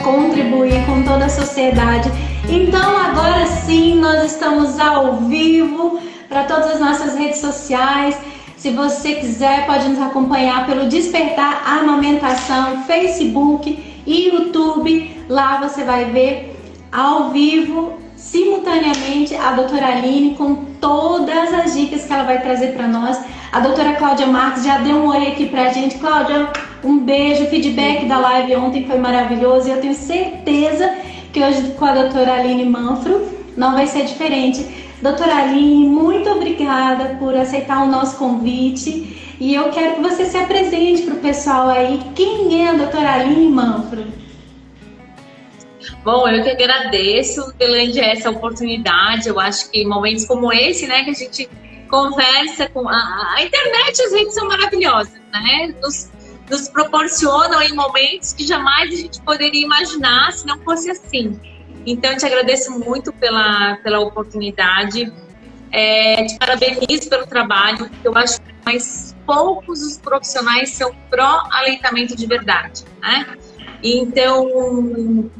contribuir com toda a sociedade. Então agora sim, nós estamos ao vivo para todas as nossas redes sociais. Se você quiser, pode nos acompanhar pelo Despertar Amamentação, Facebook e YouTube. Lá você vai ver ao vivo, simultaneamente, a doutora Aline com todas as dicas que ela vai trazer para nós. A doutora Cláudia Marques já deu um oi aqui pra gente. Cláudia, um beijo. O feedback da live ontem foi maravilhoso e eu tenho certeza que hoje com a doutora Aline Manfro não vai ser diferente. Doutora Aline, muito obrigada por aceitar o nosso convite e eu quero que você se apresente para o pessoal aí. Quem é a doutora Aline Manfro? Bom, eu que agradeço, Delande, essa oportunidade. Eu acho que momentos como esse, né, que a gente conversa com a internet, as redes são maravilhosas, né? Nos proporcionam em momentos que jamais a gente poderia imaginar se não fosse assim. Então, eu te agradeço muito pela oportunidade, te parabenizo pelo trabalho, porque eu acho que mais poucos os profissionais são pró-aleitamento de verdade, né? Então,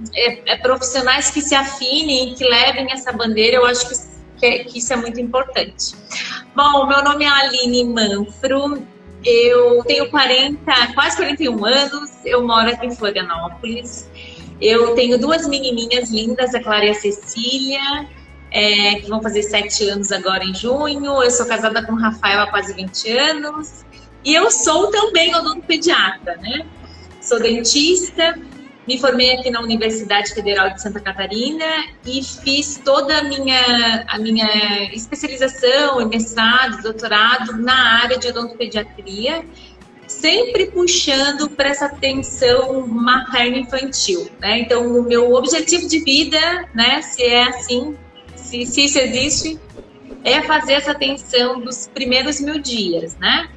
profissionais que se afinem, que levem essa bandeira, eu acho que isso é muito importante. Bom, meu nome é Aline Manfro, eu tenho quase 41 anos, eu moro aqui em Florianópolis. Eu tenho duas menininhas lindas, a Clara e a Cecília, que vão fazer 7 anos agora em junho. Eu sou casada com o Rafael há quase 20 anos. E eu sou também odontopediatra, né? Sou dentista, me formei aqui na Universidade Federal de Santa Catarina e fiz toda a minha especialização, mestrado, doutorado na área de odontopediatria, sempre puxando para essa atenção materno-infantil, né? Então, o meu objetivo de vida, né, se é assim, se isso existe, é fazer essa atenção dos primeiros 1000 dias, né?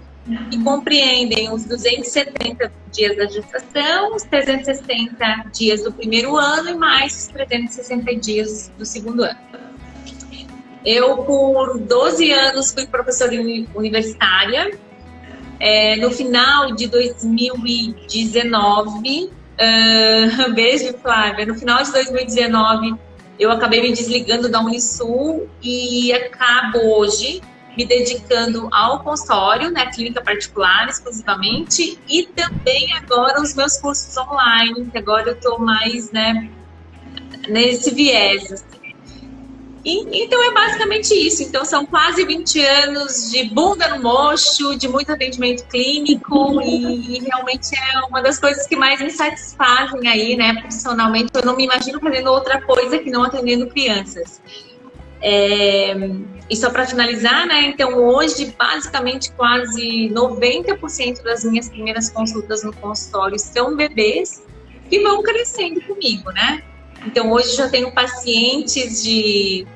Que compreendem os 270 dias da gestação, os 360 dias do primeiro ano e mais os 360 dias do segundo ano. Eu, por 12 anos, fui professora universitária. No final de 2019, beijo, Flávia, no final de 2019, eu acabei me desligando da Unisul e acabo hoje me dedicando ao consultório, né, clínica particular exclusivamente, e também agora os meus cursos online, que agora eu estou mais, né, nesse viés, assim. Então é basicamente isso. Então são quase 20 anos de bunda no mocho, de muito atendimento clínico e realmente é uma das coisas que mais me satisfazem aí, né, profissionalmente. Eu não me imagino fazendo outra coisa que não atendendo crianças. E só para finalizar, né, então hoje basicamente quase 90% das minhas primeiras consultas no consultório são bebês que vão crescendo comigo, né? Então, hoje já tenho pacientes de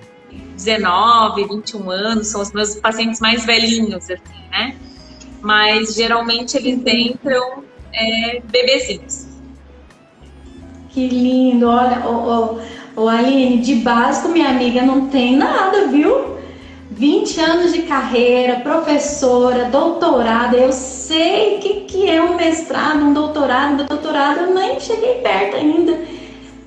19, 21 anos, são os meus pacientes mais velhinhos, assim, né? Mas, geralmente, eles entram bebezinhos. Que lindo! Olha, Aline, de básico, minha amiga, não tem nada, viu? 20 anos de carreira, professora, doutorada, eu sei o que é um mestrado, um doutorado, eu nem cheguei perto ainda.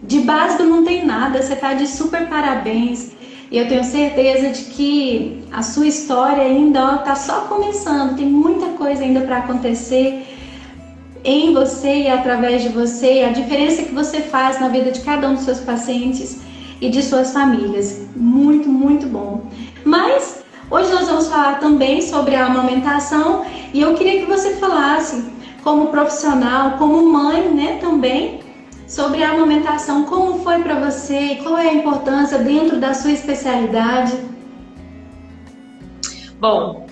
De básico não tem nada, você está de super parabéns. E eu tenho certeza de que a sua história ainda está só começando, tem muita coisa ainda para acontecer em você e através de você, a diferença que você faz na vida de cada um dos seus pacientes e de suas famílias. Muito, muito bom. Mas hoje nós vamos falar também sobre a amamentação e eu queria que você falasse como profissional, como mãe, né, também, sobre a amamentação, como foi para você, qual é a importância dentro da sua especialidade? Bom,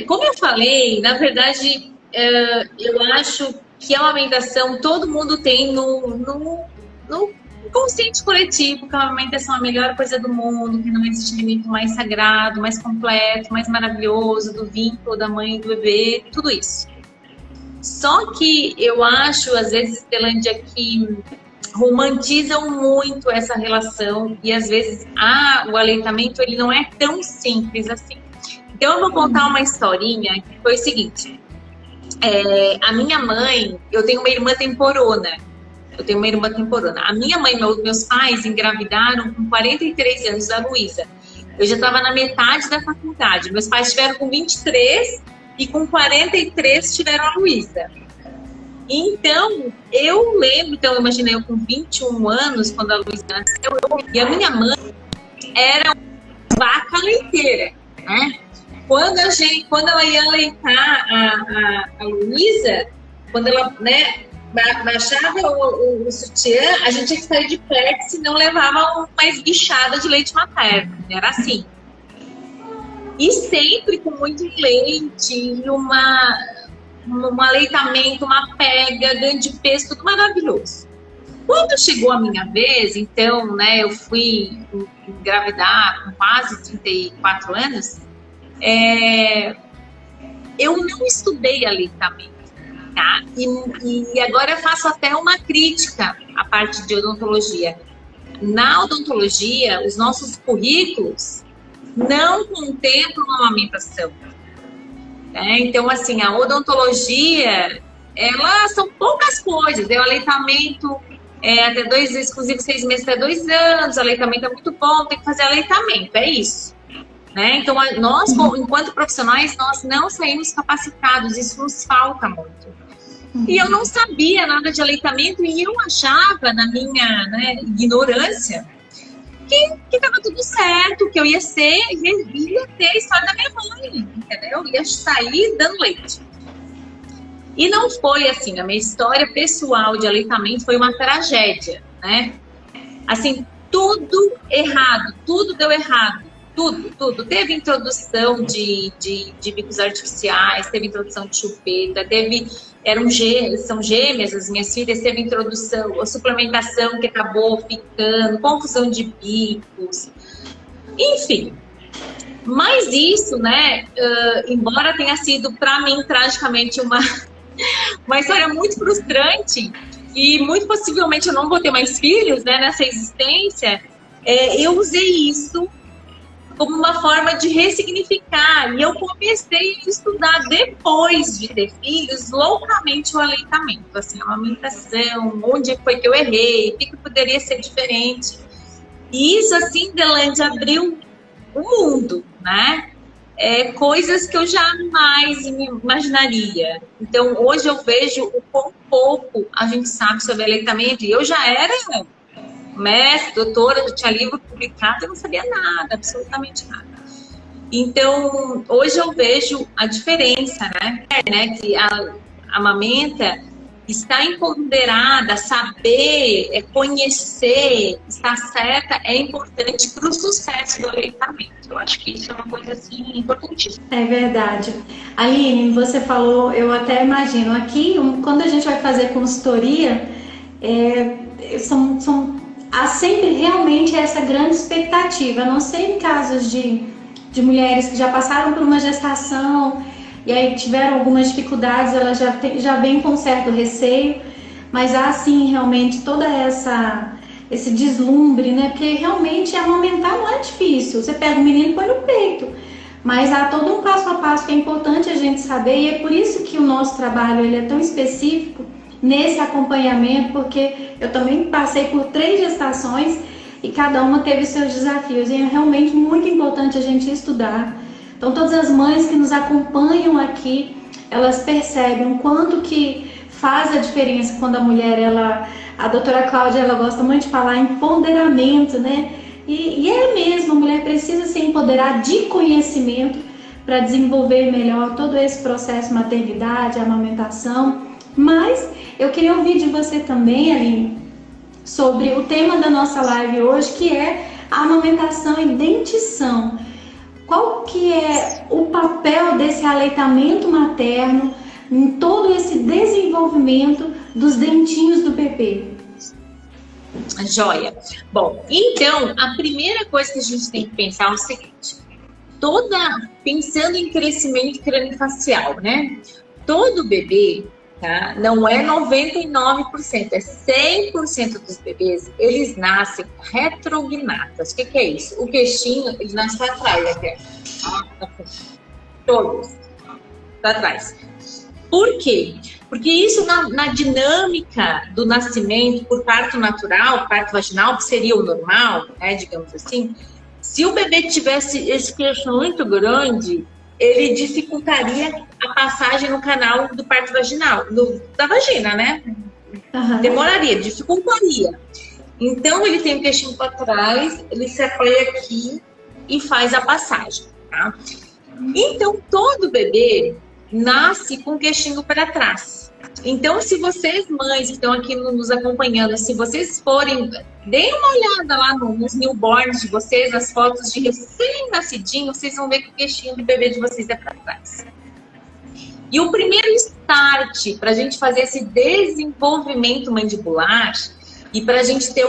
como eu falei, na verdade, eu acho que a amamentação todo mundo tem no consciente coletivo, que a amamentação é a melhor coisa do mundo, que não existe alimento mais sagrado, mais completo, mais maravilhoso, do vínculo da mãe e do bebê, tudo isso. Só que eu acho, às vezes, Delândia, que romantizam muito essa relação e, às vezes, o aleitamento ele não é tão simples assim. Então, eu vou contar uma historinha que foi o seguinte. A minha mãe, eu tenho uma irmã temporona, Eu tenho uma irmã temporona. A minha mãe e meus pais engravidaram com 43 anos da Luísa. Eu já estava na metade da faculdade. Meus pais tiveram com 23 e com 43 tiveram a Luísa. Então, eu lembro, eu imaginei eu com 21 anos, quando a Luísa nasceu, e a minha mãe era uma vaca leiteira, né? Quando ela ia aleitar a Luísa, quando ela, né, baixava o sutiã, a gente tinha que sair de perto, senão levava uma esguichada de leite materno. Era assim. E sempre com muito leite, um aleitamento, uma pega, ganho de peso, tudo maravilhoso. Quando chegou a minha vez, então, né, eu fui engravidar com quase 34 anos, eu não estudei aleitamento, tá? E agora eu faço até uma crítica à parte de odontologia. Na odontologia, os nossos currículos não contemplam a amamentação. Então, assim, a odontologia, são poucas coisas. O aleitamento até exclusivo 6 meses até 2 anos, aleitamento é muito bom, tem que fazer aleitamento, é isso. Né? Então, nós, enquanto profissionais, nós não saímos capacitados, isso nos falta muito. E eu não sabia nada de aleitamento e eu achava, na minha, né, ignorância, que estava tudo certo, que eu ia ter a história da minha mãe, entendeu? Ia sair dando leite. E não foi assim, a minha história pessoal de aleitamento foi uma tragédia, né? Assim, tudo errado, tudo deu errado, tudo. Teve introdução de bicos artificiais, teve introdução de chupeta, são gêmeas as minhas filhas, teve introdução, a suplementação que acabou ficando, confusão de bicos, enfim. Mas isso, né, embora tenha sido para mim tragicamente uma história muito frustrante e muito possivelmente eu não vou ter mais filhos, né, nessa existência, eu usei isso como uma forma de ressignificar. E eu comecei a estudar, depois de ter filhos, loucamente o aleitamento, assim, a amamentação, onde foi que eu errei, o que poderia ser diferente. E isso, assim, Delande, abriu o mundo, né? Coisas que eu jamais imaginaria. Então, hoje eu vejo o quão pouco a gente sabe sobre aleitamento. E eu já era mestre, doutora, eu tinha livro publicado, eu não sabia nada, absolutamente nada. Então, hoje eu vejo a diferença, né? Que a amamenta está empoderada, saber, conhecer, estar certa, é importante para o sucesso do aleitamento. Eu acho que isso é uma coisa, assim, importantíssima. É verdade. Aline, você falou, eu até imagino, aqui, quando a gente vai fazer consultoria, há sempre realmente essa grande expectativa, a não ser em casos de mulheres que já passaram por uma gestação e aí tiveram algumas dificuldades, elas já vêm com certo receio, mas há sim realmente toda esse deslumbre, né? Porque realmente amamentar não é difícil, você pega o menino e põe no peito, mas há todo um passo a passo que é importante a gente saber, e é por isso que o nosso trabalho ele é tão específico nesse acompanhamento, porque eu também passei por 3 gestações e cada uma teve seus desafios, e é realmente muito importante a gente estudar. Então, todas as mães que nos acompanham aqui, elas percebem o quanto que faz a diferença quando a mulher, a doutora Cláudia, ela gosta muito de falar em empoderamento, né? E é mesmo, a mulher precisa se empoderar de conhecimento para desenvolver melhor todo esse processo de maternidade, amamentação. Mas eu queria ouvir de você também, Aline, sobre o tema da nossa live hoje, que é a amamentação e dentição. Qual que é o papel desse aleitamento materno em todo esse desenvolvimento dos dentinhos do bebê? Joia. Bom, então, a primeira coisa que a gente tem que pensar é o seguinte, pensando em crescimento craniofacial, né? Todo bebê, tá? Não é 99%, é 100% dos bebês, eles nascem retrognatas. O que é isso? O queixinho, ele nasce para trás, até. Todos para trás. Por quê? Porque isso na dinâmica do nascimento por parto natural, parto vaginal, que seria o normal, né, digamos assim, se o bebê tivesse esse queixo muito grande, ele dificultaria a passagem no canal do parto vaginal, da vagina, né? Aham. Demoraria, dificultaria. Então, ele tem o queixinho para trás, ele se apoia aqui e faz a passagem, tá? Então, todo bebê nasce com o queixinho para trás. Então, se vocês, mães que estão aqui nos acompanhando, se vocês forem, deem uma olhada lá nos newborns de vocês, as fotos de recém-nascidinho, vocês vão ver que o queixinho do bebê de vocês é para trás. E o primeiro start para a gente fazer esse desenvolvimento mandibular e para a gente ter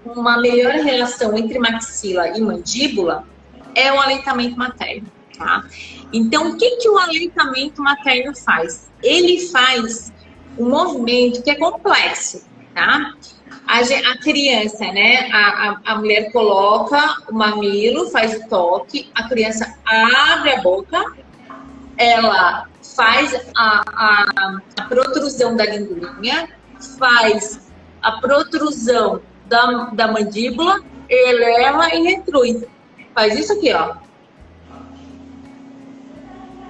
uma melhor relação entre maxila e mandíbula é o aleitamento materno, tá? Então, o que o aleitamento materno faz? Ele faz um movimento que é complexo, tá? A criança, né? A mulher coloca o mamilo, faz o toque, a criança abre a boca, ela faz a protrusão da linguinha, faz a protrusão da mandíbula, eleva e retrui. Faz isso aqui, ó.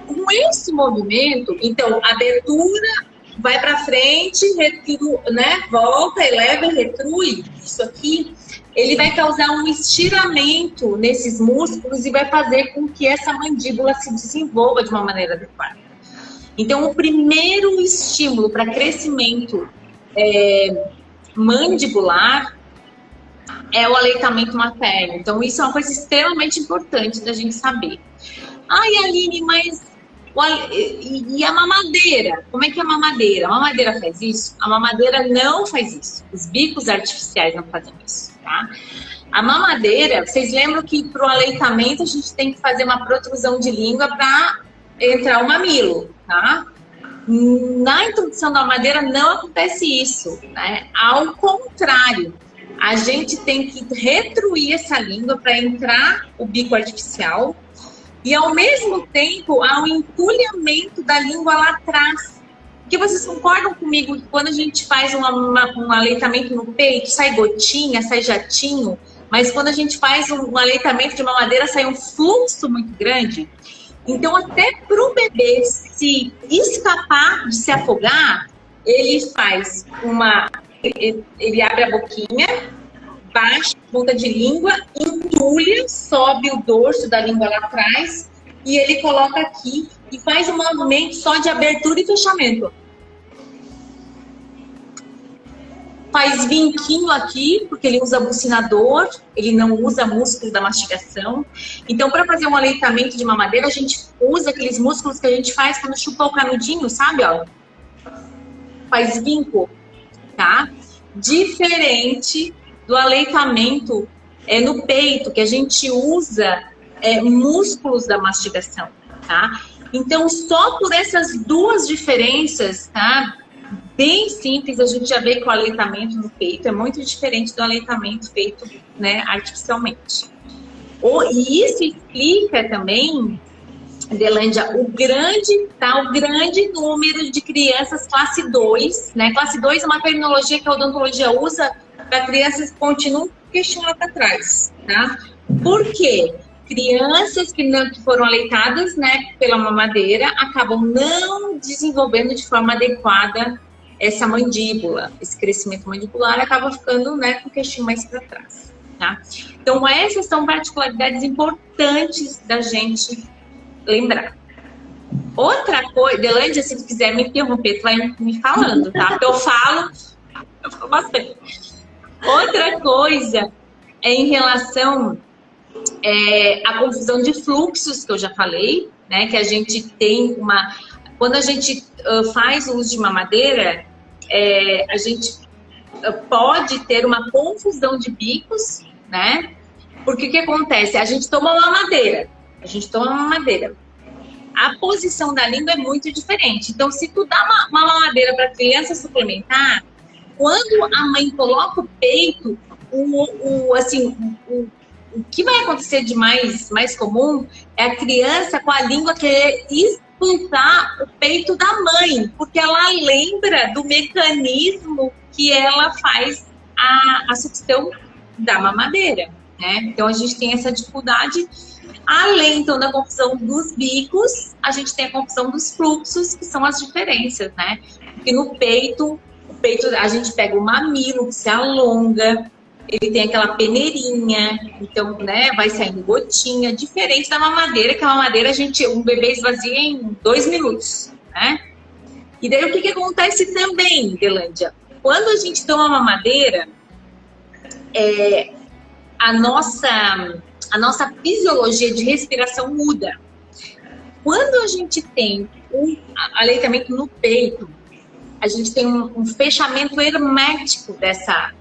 Com esse movimento, então, a abertura vai para frente, né? Volta, eleva e retrui. Isso aqui, ele vai causar um estiramento nesses músculos e vai fazer com que essa mandíbula se desenvolva de uma maneira adequada. Então, o primeiro estímulo para crescimento mandibular é o aleitamento materno. Então, isso é uma coisa extremamente importante da gente saber. Ai, Aline, mas e a mamadeira? Como é que é a mamadeira? A mamadeira faz isso? A mamadeira não faz isso. Os bicos artificiais não fazem isso, tá? A mamadeira, vocês lembram que para o aleitamento a gente tem que fazer uma protrusão de língua para entrar o mamilo, tá? Na introdução da mamadeira não acontece isso, né? Ao contrário, a gente tem que retruir essa língua para entrar o bico artificial e, ao mesmo tempo, há um entulhamento da língua lá atrás. Porque vocês concordam comigo que quando a gente faz um aleitamento no peito, sai gotinha, sai jatinho, mas quando a gente faz um aleitamento de mamadeira, sai um fluxo muito grande? Então, até para o bebê se escapar de se afogar, ele faz ele abre a boquinha, baixa a ponta de língua, entulha, sobe o dorso da língua lá atrás e ele coloca aqui e faz um movimento só de abertura e fechamento. Faz vinquinho aqui, porque ele usa bucinador, ele não usa músculo da mastigação. Então, para fazer um aleitamento de mamadeira, a gente usa aqueles músculos que a gente faz quando chupa o canudinho, sabe? Ó? Faz vinco, tá? Diferente do aleitamento no peito, que a gente usa músculos da mastigação, tá? Então, só por essas duas diferenças, tá? Bem simples, a gente já vê que o aleitamento no peito é muito diferente do aleitamento feito, né, artificialmente. E isso explica também, Delândia, o grande número de crianças classe 2, né? Classe 2 é uma terminologia que a odontologia usa para crianças que continuam com o queixinho lá para trás, tá? Por quê? Crianças que foram aleitadas, né, pela mamadeira, acabam não desenvolvendo de forma adequada essa mandíbula, esse crescimento mandibular acaba ficando, né, com o queixinho mais para trás, tá? Então, essas são particularidades importantes da gente lembrar. Outra coisa, Delândia, se tu quiser me interromper, tu vai me falando, tá? Porque eu falo bastante. Outra coisa é em relação à confusão de fluxos, que eu já falei, né? Que a gente tem quando a gente faz o uso de mamadeira, a gente pode ter uma confusão de bicos, né? Porque o que acontece? A gente toma uma mamadeira. A posição da língua é muito diferente. Então, se tu dá uma mamadeira para a criança suplementar, quando a mãe coloca o peito, o que vai acontecer de mais comum é a criança com a língua querer dificultar o peito da mãe, porque ela lembra do mecanismo que ela faz a sucção da mamadeira, né? Então, a gente tem essa dificuldade. Além, então, da confusão dos bicos, a gente tem a confusão dos fluxos, que são as diferenças, né? Porque no peito, a gente pega o mamilo, que se alonga, ele tem aquela peneirinha, então, né, vai saindo gotinha, diferente da mamadeira, que a mamadeira, um bebê esvazia em 2 minutos, né? E daí, o que acontece também, Delândia? Quando a gente toma mamadeira, a nossa fisiologia de respiração muda. Quando a gente tem um aleitamento no peito, a gente tem um fechamento hermético dessa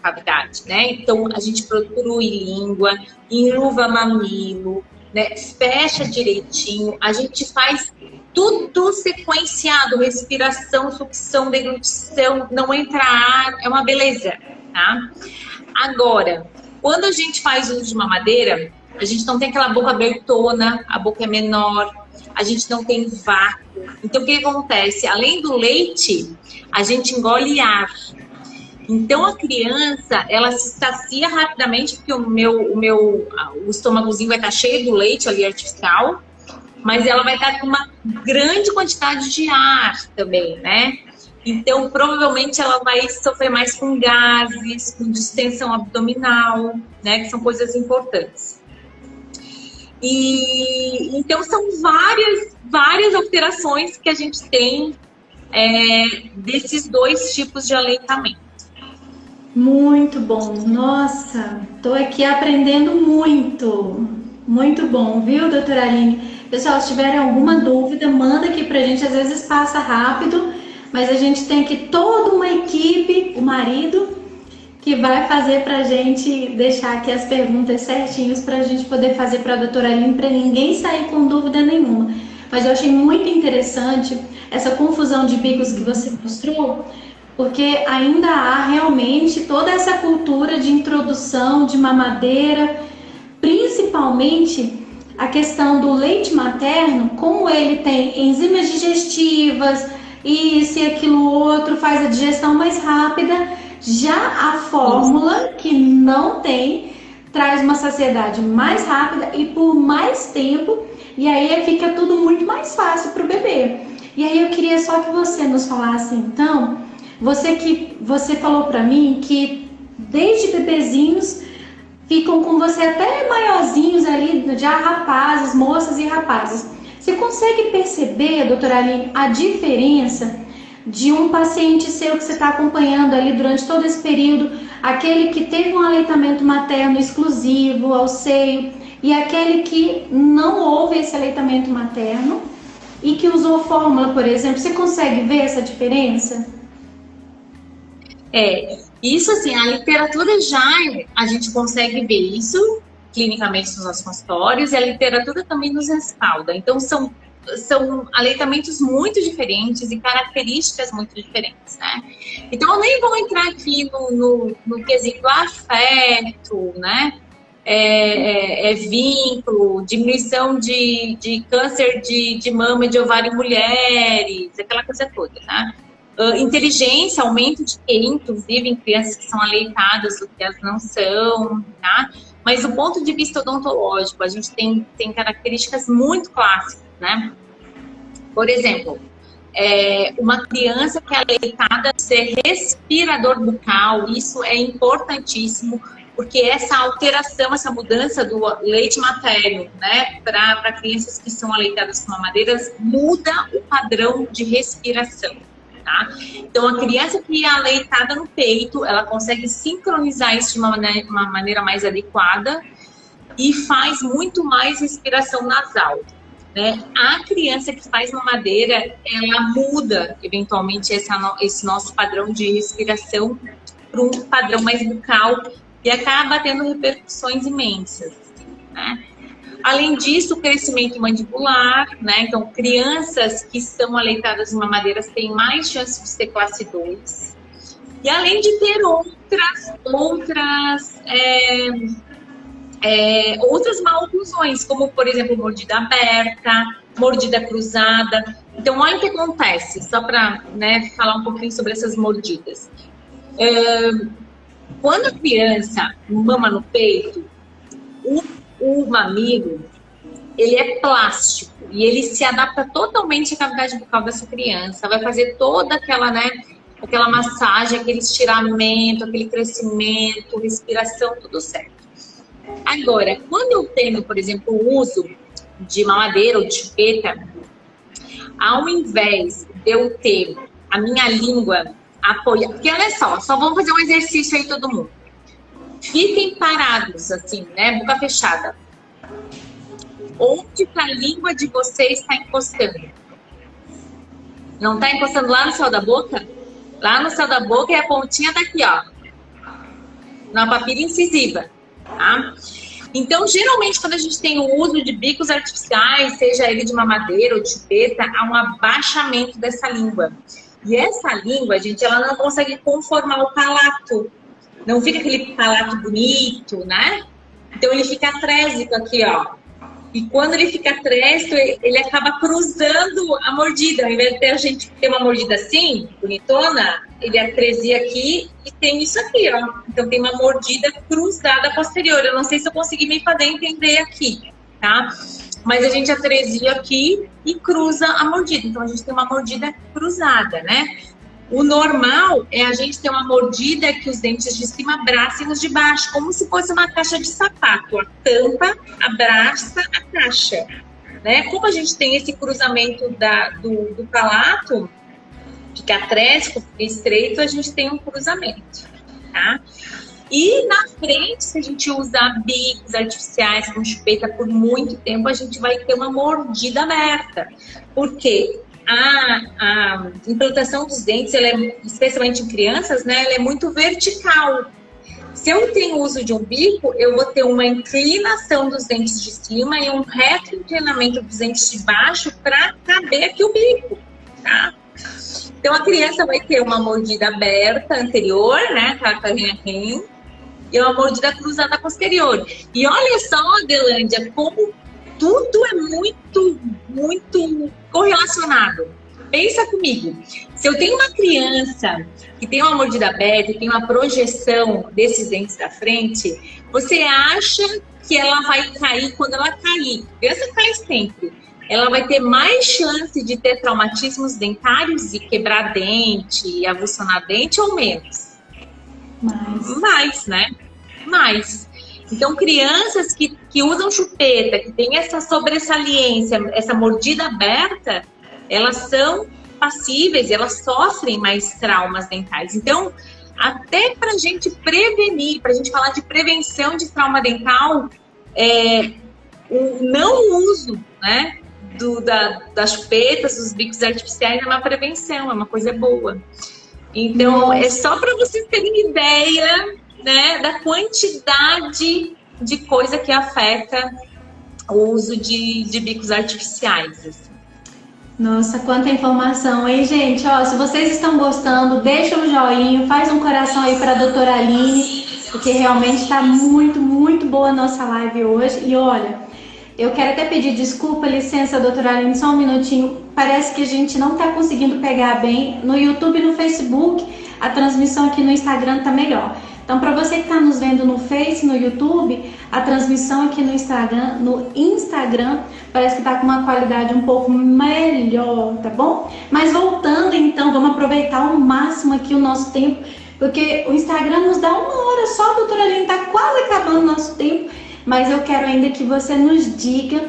cavidade, né? Então, a gente procura língua, enluva mamilo, né? Fecha direitinho, a gente faz tudo sequenciado, respiração, sucção, deglutição, não entra ar, é uma beleza, tá? Agora, quando a gente faz uso de mamadeira, a gente não tem aquela boca abertona, a boca é menor, a gente não tem vácuo. Então, o que acontece? Além do leite, a gente engole ar. Então, a criança, ela se sacia rapidamente, porque o estômagozinho vai estar cheio do leite ali artificial, mas ela vai estar com uma grande quantidade de ar também, né? Então, provavelmente, ela vai sofrer mais com gases, com distensão abdominal, né? Que são coisas importantes. E então, são várias alterações que a gente tem desses 2 tipos de aleitamento. Muito bom. Nossa, estou aqui aprendendo muito. Muito bom, viu, doutora Aline? Pessoal, se tiverem alguma dúvida, manda aqui pra gente. Às vezes passa rápido, mas a gente tem aqui toda uma equipe, o marido, que vai fazer pra gente deixar aqui as perguntas certinhos pra gente poder fazer pra doutora Aline, pra ninguém sair com dúvida nenhuma. Mas eu achei muito interessante essa confusão de bicos que você mostrou, porque ainda há realmente toda essa cultura de introdução de mamadeira, principalmente a questão do leite materno, como ele tem enzimas digestivas, isso e aquilo outro, faz a digestão mais rápida. Já a fórmula, que não tem, traz uma saciedade mais rápida e por mais tempo, e aí fica tudo muito mais fácil para o bebê. E aí eu queria só que você nos falasse, então, você falou para mim que desde bebezinhos ficam com você até maiorzinhos ali, já rapazes, moças e rapazes. Você consegue perceber, doutora Aline, a diferença de um paciente seu que você está acompanhando ali durante todo esse período, aquele que teve um aleitamento materno exclusivo ao seio e aquele que não houve esse aleitamento materno e que usou fórmula, por exemplo? Você consegue ver essa diferença? Isso assim, a literatura a gente consegue ver isso clinicamente nos nossos consultórios, e a literatura também nos respalda. Então, são aleitamentos muito diferentes e características muito diferentes, né? Então, eu nem vou entrar aqui no quesito afeto, né? Vínculo, diminuição de câncer de mama e de ovário em mulheres, aquela coisa toda, tá? Inteligência, aumento de QI, inclusive em crianças que são aleitadas do que as não são, tá? Mas do ponto de vista odontológico, a gente tem características muito clássicas, né? Por exemplo, uma criança que é aleitada ser respirador bucal, isso é importantíssimo, porque essa alteração, essa mudança do leite materno, né, para crianças que são aleitadas com mamadeiras, muda o padrão de respiração. Tá? Então, a criança que é aleitada no peito, ela consegue sincronizar isso de uma maneira mais adequada e faz muito mais respiração nasal, né? A criança que faz mamadeira, ela muda, eventualmente, esse nosso padrão de respiração para um padrão mais bucal e acaba tendo repercussões imensas, né? Além disso, o crescimento mandibular, né? Então, crianças que são aleitadas em mamadeiras têm mais chance de ser classe 2. E além de ter outras maloclusões, como, por exemplo, mordida aberta, mordida cruzada. Então, olha o que acontece, só para, né, falar um pouquinho sobre essas mordidas. Quando a criança mama no peito, o mamilo, ele é plástico e ele se adapta totalmente à cavidade bucal dessa criança. Vai fazer toda aquela, né, aquela massagem, aquele estiramento, aquele crescimento, respiração, tudo certo. Agora, quando eu tenho, por exemplo, o uso de mamadeira ou de chupeta, ao invés de eu ter a minha língua apoiada, porque olha só vamos fazer um exercício aí todo mundo. Fiquem parados, assim, né, boca fechada. Onde que a língua de vocês está encostando? Não está encostando lá no céu da boca? Lá no céu da boca é a pontinha daqui, ó. Na papila incisiva, tá? Então, geralmente, quando a gente tem o uso de bicos artificiais, seja ele de mamadeira ou de chupeta, há um abaixamento dessa língua. E essa língua, gente, ela não consegue conformar o palato. Não fica aquele palato bonito, né? Então, ele fica atrésico aqui, ó. E quando ele fica atrésico, ele acaba cruzando a mordida. Ao invés de a gente ter uma mordida assim, bonitona, ele atresia aqui e tem isso aqui, ó. Então, tem uma mordida cruzada posterior. Eu não sei se eu consegui me fazer entender aqui, tá? Mas a gente atresia aqui e cruza a mordida. Então, a gente tem uma mordida cruzada, né? O normal é a gente ter uma mordida que os dentes de cima abracem os de baixo, como se fosse uma caixa de sapato. A tampa abraça a caixa, né? Como a gente tem esse cruzamento do palato, fica atrésico, fica estreito, a gente tem um cruzamento, tá? E na frente, se a gente usar bicos artificiais com chupeta por muito tempo, a gente vai ter uma mordida aberta. Por quê? A implantação dos dentes, ela é, especialmente em crianças, né, ela é muito vertical. Se eu tenho uso de um bico, eu vou ter uma inclinação dos dentes de cima e um reto inclinamento dos dentes de baixo para caber aqui o bico, tá? Então, a criança vai ter uma mordida aberta anterior, né, e uma mordida cruzada posterior. E olha só, Adelândia, como tudo é muito, muito correlacionado. Pensa comigo, se eu tenho uma criança que tem uma mordida aberta e tem uma projeção desses dentes da frente, você acha que ela vai cair quando ela cair? Criança cai sempre. Ela vai ter mais chance de ter traumatismos dentários e quebrar dente, e avulsionar dente ou menos? Mais, né? Mais. Então, crianças que usam chupeta, que tem essa sobressalência, essa mordida aberta, elas são passíveis, elas sofrem mais traumas dentais. Então, até para a gente prevenir, para a gente falar de prevenção de trauma dental, o não uso, né, das chupetas, dos bicos artificiais é uma prevenção, é uma coisa boa. Então, é só para vocês terem ideia, né, da quantidade de coisa que afeta o uso de bicos artificiais. Assim. Nossa, quanta informação, hein, gente? Ó, se vocês estão gostando, deixa um joinha, faz um coração aí para a doutora Aline, porque realmente está muito, muito boa a nossa live hoje. E olha, eu quero até pedir desculpa, licença, doutora Aline, só um minutinho. Parece que a gente não está conseguindo pegar bem no YouTube e no Facebook. A transmissão aqui no Instagram está melhor. Então, para você que está nos vendo no Face, no YouTube, a transmissão aqui no Instagram parece que está com uma qualidade um pouco melhor, tá bom? Mas voltando, então, vamos aproveitar ao máximo aqui o nosso tempo, porque o Instagram nos dá 1 hora só, doutora Aline, está quase acabando o nosso tempo, mas eu quero ainda que você nos diga,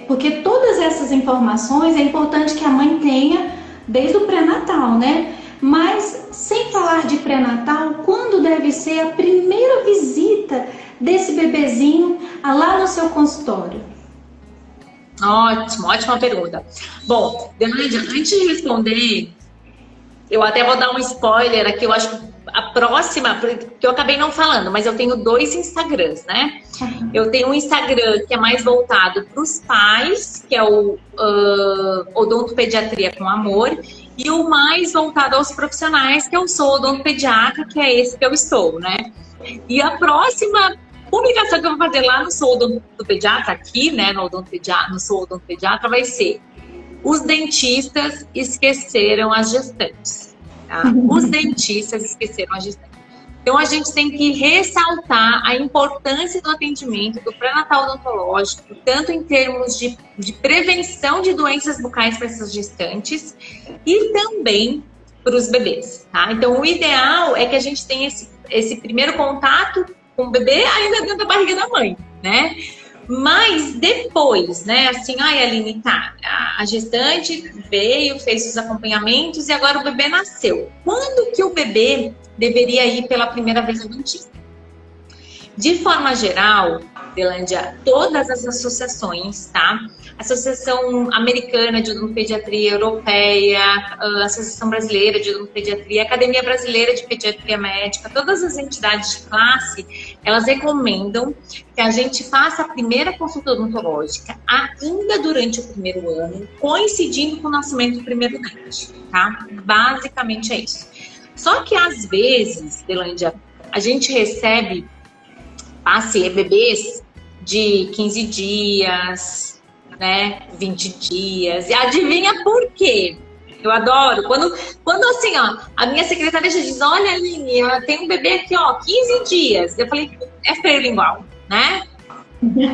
porque todas essas informações é importante que a mãe tenha desde o pré-natal, né? Mas, sem falar de pré-natal, quando deve ser a primeira visita desse bebezinho lá no seu consultório? Ótimo, ótima pergunta. Bom, Delândia, antes de responder, eu até vou dar um spoiler aqui, eu acho que a próxima, que eu acabei não falando, mas eu tenho 2 Instagrams, né? Eu tenho um Instagram que é mais voltado para os pais, que é o Odontopediatria com Amor, e o mais voltado aos profissionais, que eu sou odontopediatra, que é esse que eu estou, né? E a próxima publicação que eu vou fazer lá no Sou Odontopediatra, aqui, né, no Sou Odontopediatra, vai ser: os dentistas esqueceram as gestantes. Tá? Os dentistas esqueceram as gestantes. Então, a gente tem que ressaltar a importância do atendimento do pré-natal odontológico, tanto em termos de prevenção de doenças bucais para essas gestantes e também para os bebês, tá? Então, o ideal é que a gente tenha esse primeiro contato com o bebê ainda dentro da barriga da mãe, né? Mas depois, né, assim, ai, Aline, tá, a gestante veio, fez os acompanhamentos e agora o bebê nasceu. Quando que o bebê deveria ir pela primeira vez ao dentista? De forma geral, Delândia, todas as associações, tá? Associação Americana de Odontopediatria, Europeia, Associação Brasileira de Odontopediatria, Academia Brasileira de Pediatria Médica, todas as entidades de classe, elas recomendam que a gente faça a primeira consulta odontológica ainda durante o primeiro ano, coincidindo com o nascimento do primeiro dente, tá? Basicamente é isso. Só que às vezes, Delândia, a gente recebe bebês de 15 dias, né, 20 dias. E adivinha por quê? Eu adoro. Quando assim, ó, a minha secretária já diz: olha, Aline, tem um bebê aqui, ó, 15 dias. Eu falei: é perlingual, né?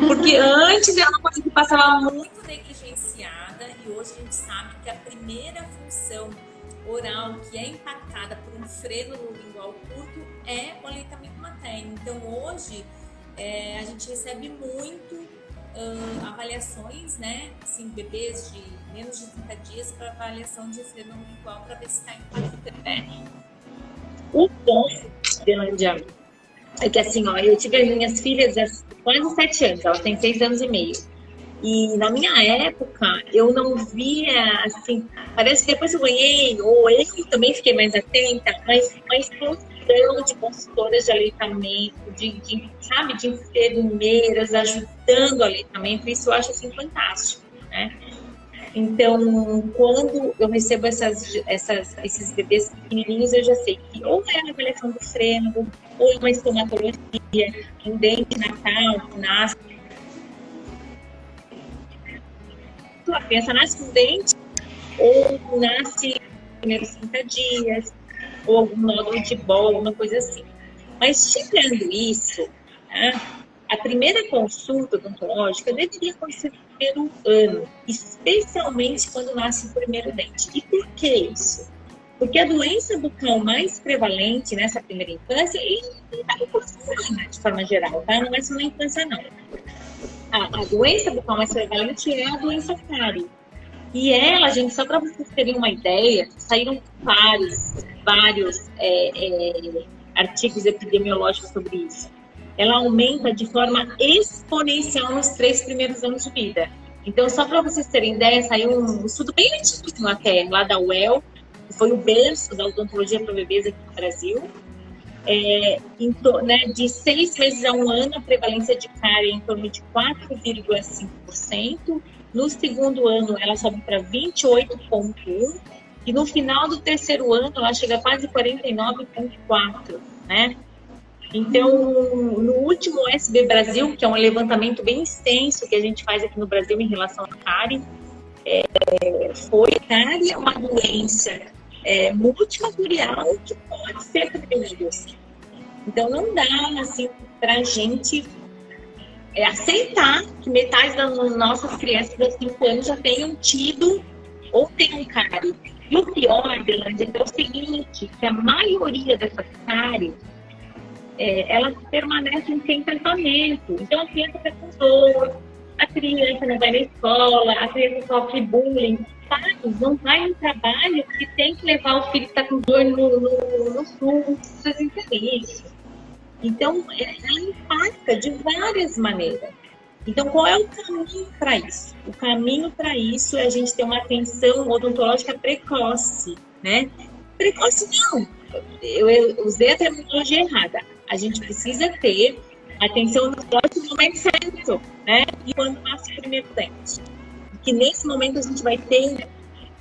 Porque antes era uma coisa que passava muito negligenciada e hoje a gente sabe que a primeira função oral que é impactada por um freno lingual curto é o aleitamento materno. Então, hoje, a gente recebe muito avaliações, né? Assim, bebês de menos de 30 dias para avaliação de freno lingual para ver se está impactando. O bom, Delândia, é que assim, ó, eu tive as minhas filhas há quase 7 anos, elas têm 6 anos e meio. E na minha época, eu não via, assim, parece que depois eu ganhei, ou eu também fiquei mais atenta, mas construção de consultoras de aleitamento, sabe, de enfermeiras ajudando o aleitamento, isso eu acho, assim, fantástico, né? Então, quando eu recebo esses bebês pequenininhos, eu já sei que ou é a avaliação do freno, ou é uma estomatologia, um dente natal que nasce. A criança nasce com dente, ou nasce nos primeiros 30 dias, ou algum nódulo de bola, alguma coisa assim. Mas, tirando isso, né, a primeira consulta odontológica deveria acontecer no primeiro ano, especialmente quando nasce o primeiro dente. E por que isso? Porque a doença bucal mais prevalente nessa primeira infância, e na infância, de forma geral, tá? Não é só na infância, não. A doença bucal mais prevalente é a doença cárie. E ela, gente, só para vocês terem uma ideia, saíram vários artigos epidemiológicos sobre isso. Ela aumenta de forma exponencial nos 3 primeiros anos de vida. Então, só para vocês terem ideia, saiu um estudo bem antigo até, lá da UEL, que foi o berço da odontologia para bebês aqui no Brasil. De 6 meses a 1 ano, a prevalência de cárie é em torno de 4,5%. No segundo ano, ela sobe para 28,1%. E no final do terceiro ano, ela chega a quase 49,4%, né? Então, no último SB Brasil, que é um levantamento bem extenso que a gente faz aqui no Brasil em relação à cárie, cárie é uma doença multifatorial que pode ser prevenida. Então, não dá, assim, para a gente aceitar que metade das nossas crianças de 5 anos já tenham tido ou tenham cárie. E o pior, Delândia, é o seguinte, que a maioria dessas cáries, elas permanecem sem tratamento. Então, a criança fica com dor, a criança não vai na escola, a criança sofre bullying. Pais não vai no trabalho que tem que levar o filho que está com dor no sul, seus interesses. Então, ela impacta de várias maneiras. Então, qual é o caminho para isso? O caminho para isso é a gente ter uma atenção odontológica precoce, né? Precoce não, eu usei a terminologia errada. A gente precisa ter atenção odontológica no momento certo, né? E quando nasce o primeiro dente. Que nesse momento a gente vai ter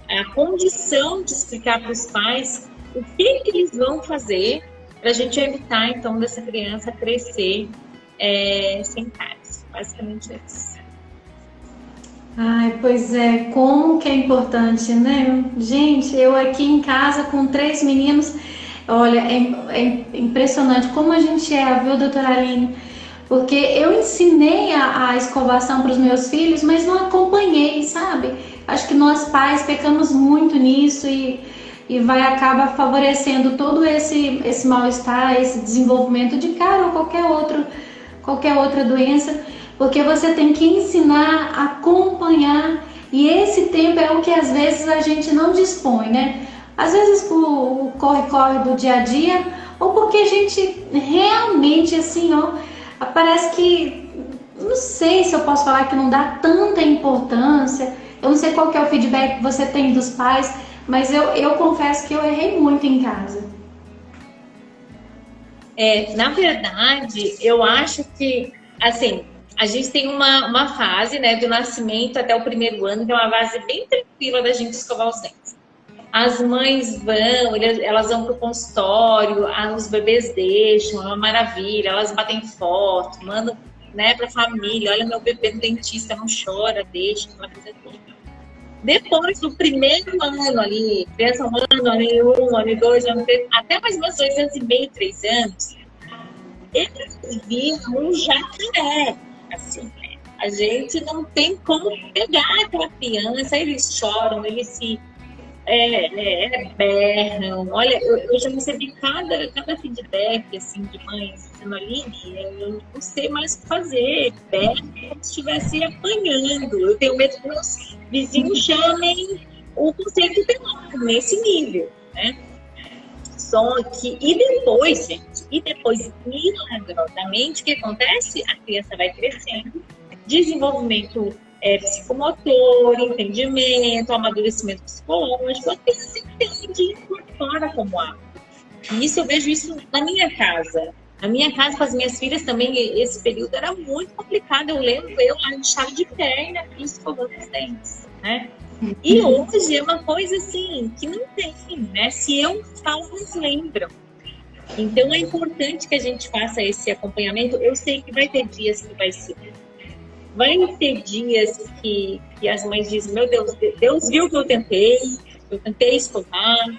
a condição de explicar para os pais o que eles vão fazer para a gente evitar, então, dessa criança crescer sentares. Basicamente é isso. Ai, pois é, como que é importante, né? Gente, eu aqui em casa com 3 meninos, olha, é impressionante como a gente viu, doutora Aline? Porque eu ensinei a escovação para os meus filhos, mas não acompanhei, sabe? Acho que nós pais pecamos muito nisso e acaba favorecendo todo esse mal-estar, esse desenvolvimento de cara ou qualquer outra doença, porque você tem que ensinar, acompanhar, e esse tempo é o que às vezes a gente não dispõe, né? Às vezes por o corre-corre do dia a dia, ou porque a gente realmente, assim, ó, parece que, não sei se eu posso falar que não dá tanta importância, eu não sei qual que é o feedback que você tem dos pais, mas eu confesso que eu errei muito em casa. Na verdade, eu acho que, assim, a gente tem uma fase, né, do nascimento até o primeiro ano, que é uma fase bem tranquila da gente escovar os dentes. As mães elas vão para o consultório, os bebês deixam, é uma maravilha, elas batem foto, mandam, né, para a família, olha meu bebê no dentista, não chora, deixa, aquela coisa toda. Depois do primeiro ano ali, criança um ano, ano 2, ano 3, até mais ou menos 2 anos e meio, 3 anos, eles viram um jacaré, assim, né? A gente não tem como pegar aquela criança, eles choram, eles se berram. Olha, eu já recebi cada feedback assim, de mães dizendo, Aline, eu não sei mais o que fazer, berram como se estivesse apanhando. Eu tenho medo que meus vizinhos chamem o conceito penal nesse nível, né? Só que, e depois, milagrosamente, o que acontece? A criança vai crescendo, desenvolvimento psicomotor, entendimento, amadurecimento psicológico, a criança entende e incorpora como hábito. E isso eu vejo isso na minha casa. Na minha casa, com as minhas filhas também, esse período era muito complicado. Eu lembro lá de chave de perna e escovando os dentes, né? E hoje é uma coisa assim, que não tem, né? Se eu falo, eles lembram. Então é importante que a gente faça esse acompanhamento. Eu sei que vai ter dias que vai ter dias que as mães dizem, meu Deus, Deus viu que eu tentei escovar,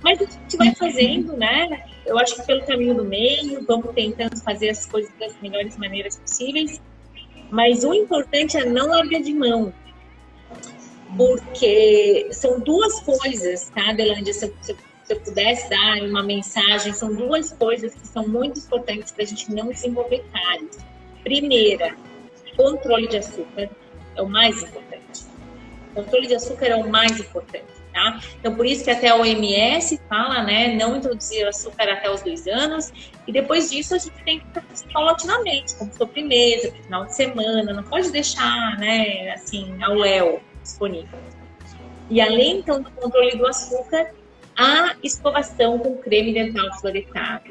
mas a gente vai fazendo, né? Eu acho que pelo caminho do meio, vamos tentando fazer as coisas das melhores maneiras possíveis, mas o importante é não largar de mão, porque são duas coisas, tá, Delândia? Se eu pudesse dar uma mensagem, são duas coisas que são muito importantes para a gente não desenvolver cáries. Primeira, controle de açúcar é o mais importante. Controle de açúcar é o mais importante, tá? Então, por isso que até a OMS fala, né, não introduzir açúcar até os 2 anos, e depois disso a gente tem que fazer paulatinamente, como sobremesa, no final de semana, não pode deixar, né, assim, ao léu disponível. E além, então, do controle do açúcar, a escovação com creme dental fluoretado.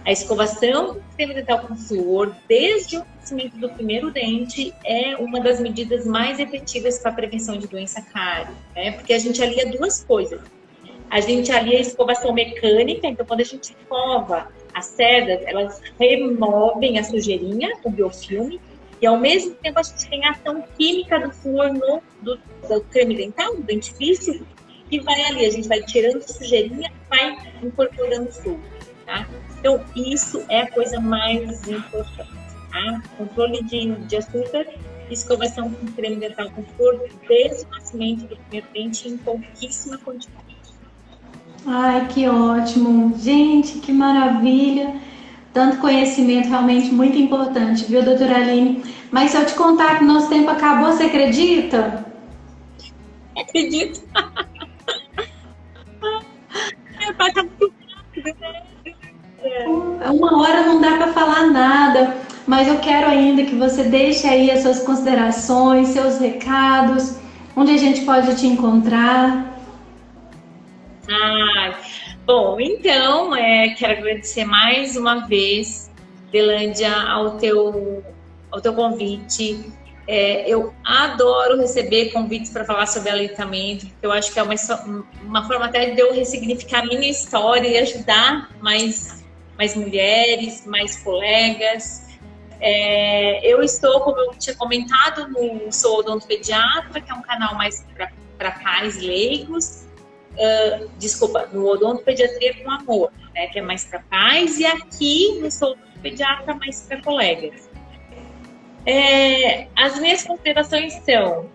A escovação com creme dental com flúor, desde o nascimento do primeiro dente, é uma das medidas mais efetivas para a prevenção de doença cárie, né? Porque a gente alia duas coisas. A gente alia a escovação mecânica, então quando a gente escova as cerdas, elas removem a sujeirinha, o biofilme, e ao mesmo tempo a gente tem a ação química do flúor do creme dental, do dentifrício, que vai ali, a gente vai tirando a sujeirinha e vai incorporando flúor, tá? Então, isso é a coisa mais importante, tá? Controle de açúcar, escovação com creme dental com flúor, desde o nascimento do primeiro dente em pouquíssima quantidade. Ai, que ótimo! Gente, que maravilha! Tanto conhecimento, realmente muito importante, viu, doutora Aline? Mas se eu te contar que nosso tempo acabou, você acredita? Acredito! Passa muito rápido, né? 1 hora não dá para falar nada, mas eu quero ainda que você deixe aí as suas considerações, seus recados, onde a gente pode te encontrar. Bom, então, quero agradecer mais uma vez, Delândia, ao teu convite. Eu adoro receber convites para falar sobre aleitamento, porque eu acho que é uma forma até de eu ressignificar a minha história e ajudar mais mulheres, mais colegas. Eu estou, como eu tinha comentado, no Sou Odontopediatra, que é um canal mais para pais leigos. Desculpa, no Odontopediatria com Amor, né, que é mais para pais, e aqui no Sou Odontopediatra mais para colegas. As minhas considerações são: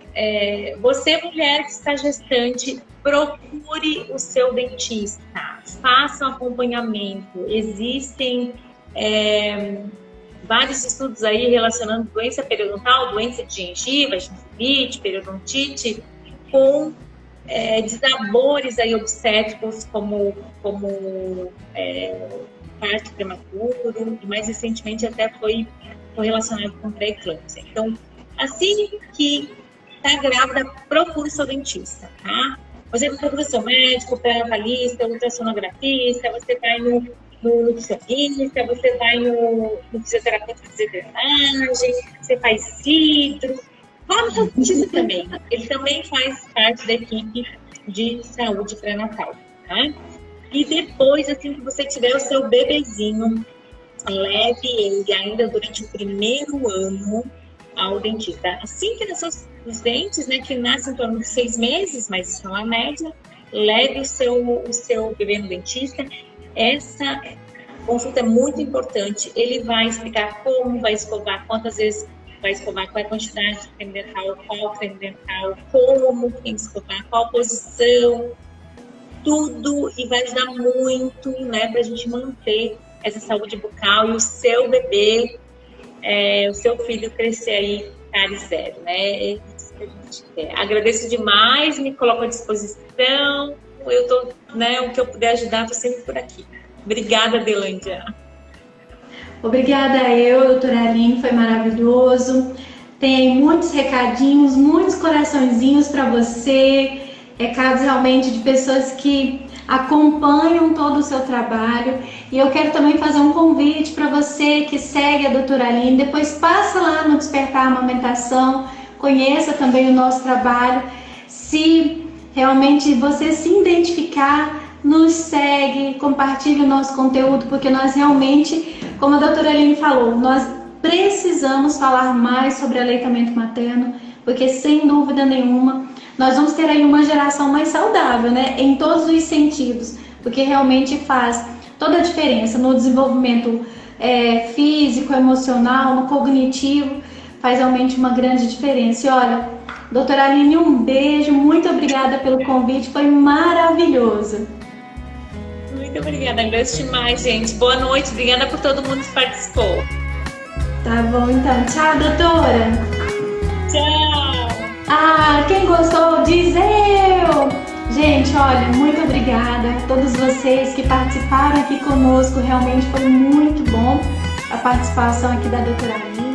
você, mulher que está gestante, procure o seu dentista, faça um acompanhamento. Existem vários estudos aí relacionando doença periodontal, doença de gengiva, gengivite, periodontite, com desabores aí obstétricos como parto prematuro, e mais recentemente até foi relacionado com pré-eclâmpsia. Então, assim que está grávida, procure seu dentista, tá? Você procura seu médico, pré-natalista, ultrassonografista, você vai no nutricionista, você vai no fisioterapeuta fazer drenagem, você faz cidro. Vá no seu dentista também. Ele também faz parte da equipe de saúde pré-natal, tá? E depois, assim que você tiver o seu bebezinho, leve ele ainda durante o primeiro ano ao dentista. Assim que nascem os dentes, né, que nascem em torno de 6 meses, mas isso é uma média, leve o seu bebê no dentista. Essa consulta é muito importante. Ele vai explicar como vai escovar, quantas vezes vai escovar, qual é a quantidade de creme dental, qual creme dental, como tem que escovar, qual posição, tudo, e vai ajudar muito, né, para a gente manter essa saúde bucal e o seu bebê, o seu filho crescer aí cara zero, né? É isso que a gente quer. Agradeço demais, me coloco à disposição. Eu tô, né, o que eu puder ajudar, estou sempre por aqui. Obrigada, Delândia. Obrigada doutora Aline, foi maravilhoso. Tem muitos recadinhos, muitos coraçõezinhos para você, recados realmente de pessoas que acompanham todo o seu trabalho. E eu quero também fazer um convite para você que segue a doutora Aline, depois passa lá no Despertar a Amamentação, conheça também o nosso trabalho. Se realmente você se identificar, nos segue, compartilhe o nosso conteúdo, porque nós realmente, como a doutora Aline falou, nós precisamos falar mais sobre aleitamento materno, porque sem dúvida nenhuma nós vamos ter aí uma geração mais saudável, né, em todos os sentidos, porque realmente faz toda a diferença no desenvolvimento físico, emocional, no cognitivo, faz realmente uma grande diferença. E olha, doutora Aline, um beijo, muito obrigada pelo convite, foi maravilhoso. Muito obrigada, agradeço demais, gente. Boa noite, obrigada por todo mundo que participou. Tá bom, então. Tchau, doutora. Tchau. Quem gostou, diz eu! Gente, olha, muito obrigada a todos vocês que participaram aqui conosco. Realmente foi muito bom a participação aqui da doutora Aline.